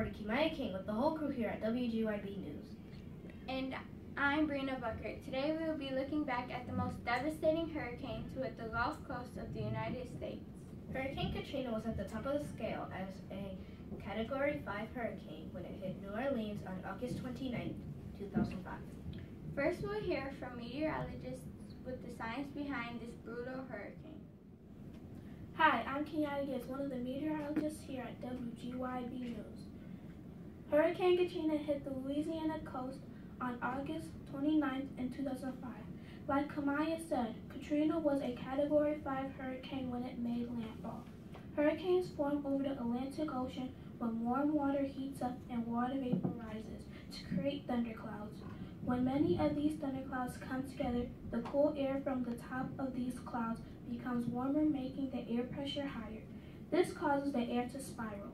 reporter Kimaya King with the whole crew here at WGYB News. And I'm Brina Bucker. Today we will be looking back at the most devastating hurricane to hit the Gulf Coast of the United States. Hurricane Katrina was at the top of the scale as a Category 5 hurricane when it hit New Orleans on August 29, 2005. First we'll hear from meteorologists with the science behind this brutal hurricane. Hi, I'm Kenyatta Gibbs, one of the meteorologists here at WGYB News. Hurricane Katrina hit the Louisiana coast on August 29th in 2005. Like Kamaya said, Katrina was a Category 5 hurricane when it made landfall. Hurricanes form over the Atlantic Ocean when warm water heats up and water vapor rises to create thunderclouds. When many of these thunderclouds come together, the cool air from the top of these clouds becomes warmer, making the air pressure higher. This causes the air to spiral.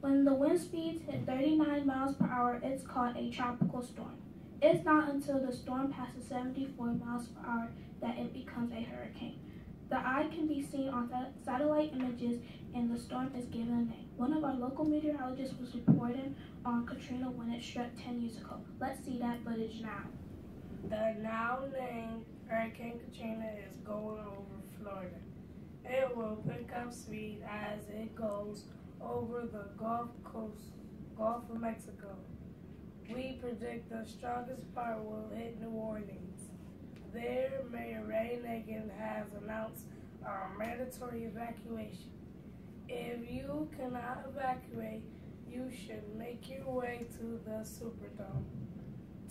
When the wind speeds hit 39 miles per hour, it's called a tropical storm. It's not until the storm passes 74 miles per hour that it becomes a hurricane. The eye can be seen on satellite images and the storm is given a name. One of our local meteorologists was reporting on Katrina when it struck 10 years ago. Let's see that footage now. The now named Hurricane Katrina is going over Florida. It will pick up speed as it goes over the Gulf of Mexico. We predict the strongest part will hit New Orleans. There, Mayor Ray Nagin has announced a mandatory evacuation. If you cannot evacuate, you should make your way to the Superdome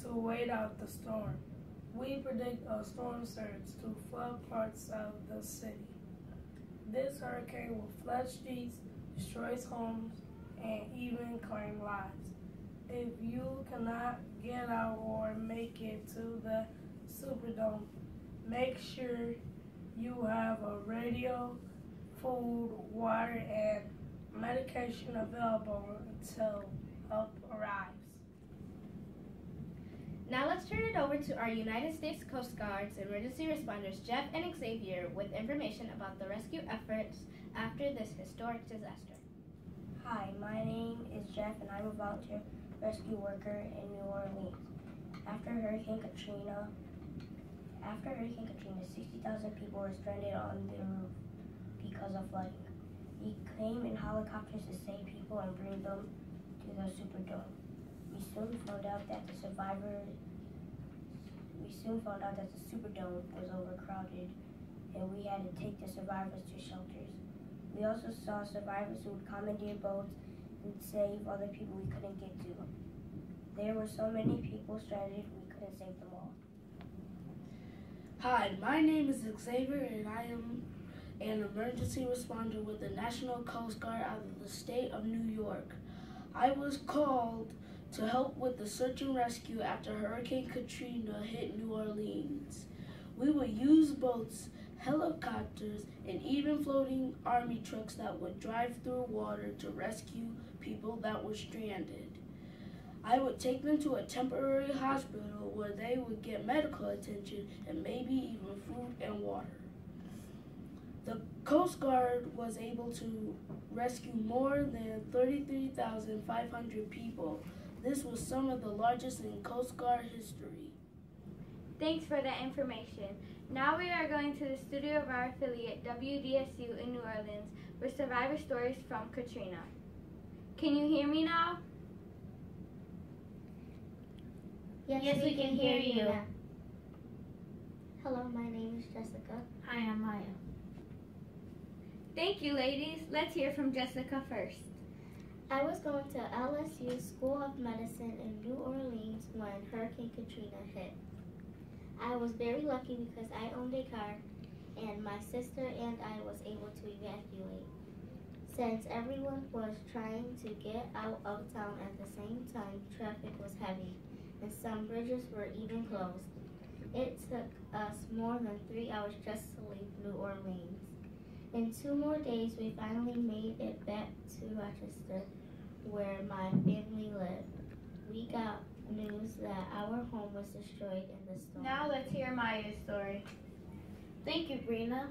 to wait out the storm. We predict a storm surge to flood parts of the city. This hurricane will flood streets, destroy homes, and even claim lives. If you cannot get out or make it to the Superdome, make sure you have a radio, food, water, and medication available until help arrives. Now let's turn it over to our United States Coast Guard's emergency responders Jeff and Xavier with information about the rescue efforts after this historic disaster. Hi, my name is Jeff and I'm a volunteer rescue worker in New Orleans. After Hurricane Katrina, 60,000 people were stranded on the roof because of flooding. We came in helicopters to save people and bring them to the Superdome. We soon found out that the Superdome was overcrowded and we had to take the survivors to shelters. We also saw survivors who would commandeer boats and save other people we couldn't get to. There were so many people stranded we couldn't save them all. Hi, my name is Xavier and I am an emergency responder with the National Coast Guard out of the state of New York. I was called to help with the search and rescue after Hurricane Katrina hit New Orleans. We would use boats, helicopters, and even floating army trucks that would drive through water to rescue people that were stranded. I would take them to a temporary hospital where they would get medical attention and maybe even food and water. The Coast Guard was able to rescue more than 33,500 people. This was some of the largest in Coast Guard history. Thanks for that information. Now we are going to the studio of our affiliate, WDSU in New Orleans, with survivor stories from Katrina. Can you hear me now? Yes, we can hear you. Hello, my name is Jessica. Hi, I'm Maya. Thank you, ladies. Let's hear from Jessica first. I was going to LSU School of Medicine in New Orleans when Hurricane Katrina hit. I was very lucky because I owned a car and my sister and I was able to evacuate. Since everyone was trying to get out of town at the same time, traffic was heavy and some bridges were even closed. It took us more than 3 hours just to leave New Orleans. In 2 more days, we finally made it back to Rochester, where my family lived. We got news that our home was destroyed in the storm. Now let's hear Maya's story. Thank you, Brina.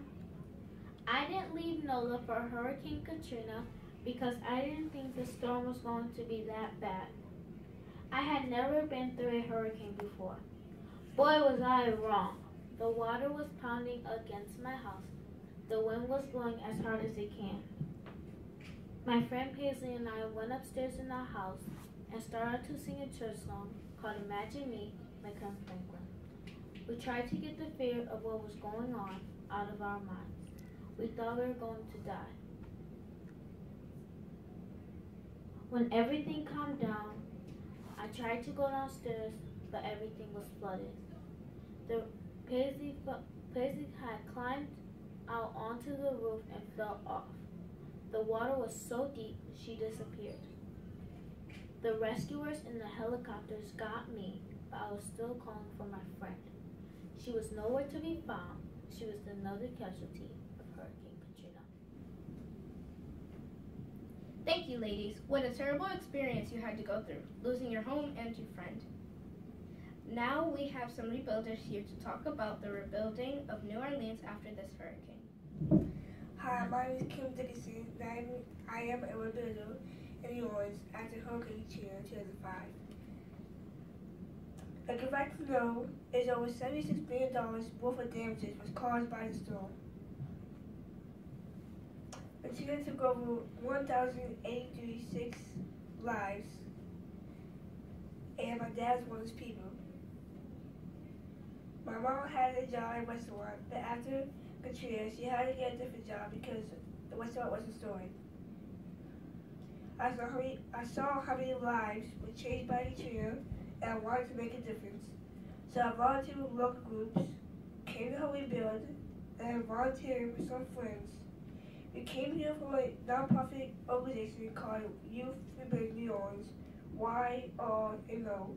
I didn't leave NOLA for Hurricane Katrina because I didn't think the storm was going to be that bad. I had never been through a hurricane before. Boy, was I wrong. The water was pounding against my house. The wind was blowing as hard as it can. My friend Paisley and I went upstairs in our house and started to sing a church song called Imagine Me by Ben Franklin. We tried to get the fear of what was going on out of our minds. We thought we were going to die. When everything calmed down, I tried to go downstairs, but everything was flooded. Paisley had climbed out onto the roof and fell off. The water was so deep, she disappeared. The rescuers in the helicopters got me, but I was still calling for my friend. She was nowhere to be found. She was another casualty of Hurricane Katrina. Thank you, ladies. What a terrible experience you had to go through, losing your home and your friend. Now we have some rebuilders here to talk about the rebuilding of New Orleans after this hurricane. Hi, my name is Kim Dickinson. I am a rebuilder in New Orleans after Hurricane Katrina in 2005. Like you like to know, is over $76 billion worth of damages was caused by the storm. Katrina took over 1,086 lives, and my dad's one of those people. My mom had a job at a restaurant, but after Katrina, she had to get a different job because the restaurant wasn't storing. I saw how many lives were changed by Katrina, and I wanted to make a difference. So I volunteered with local groups, came to help rebuild, and I volunteered with some friends. We came here from a nonprofit organization called Youth Rebuilding New Orleans, YRNO.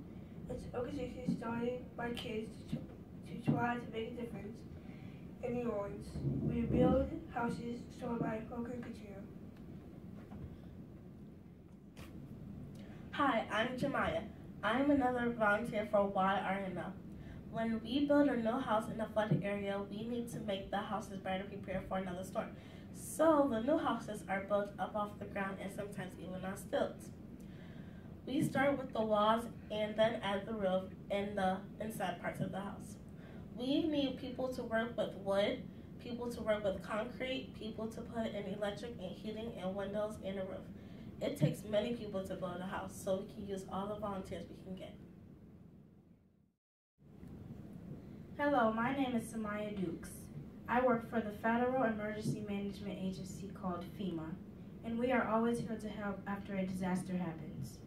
It's an organization started by kids to try to make a difference in New Orleans. We rebuild houses destroyed by Hurricane Katrina. Hi, I'm Jemiah. I'm another volunteer for YRNO. When we build a new house in a flooded area, we need to make the houses better prepared for another storm. So the new houses are built up off the ground and sometimes even on stilts. We start with the walls and then add the roof and the inside parts of the house. We need people to work with wood, people to work with concrete, people to put in electric and heating and windows and a roof. It takes many people to build a house, so we can use all the volunteers we can get. Hello, my name is Samaya Dukes. I work for the Federal Emergency Management Agency called FEMA, and we are always here to help after a disaster happens.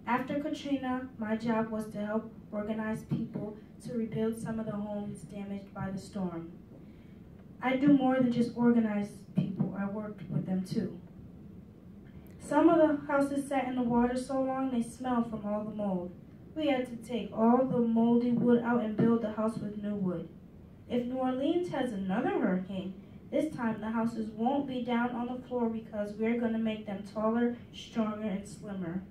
After Katrina, my job was to help organize people to rebuild some of the homes damaged by the storm. I do more than just organize people, I worked with them too. Some of the houses sat in the water so long they smelled from all the mold. We had to take all the moldy wood out and build the house with new wood. If New Orleans has another hurricane, this time the houses won't be down on the floor because we're going to make them taller, stronger, and slimmer.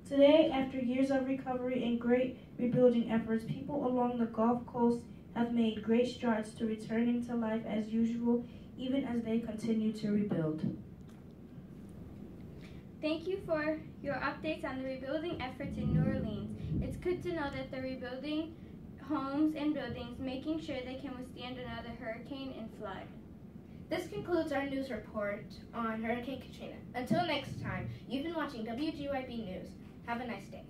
Today, after years of recovery and great rebuilding efforts, people along the Gulf Coast have made great strides to returning to life as usual, even as they continue to rebuild. Thank you for your updates on the rebuilding efforts in New Orleans. It's good to know that they're rebuilding homes and buildings, making sure they can withstand another hurricane and flood. This concludes our news report on Hurricane Katrina. Until next time, you've been watching WGYB News. Have a nice day.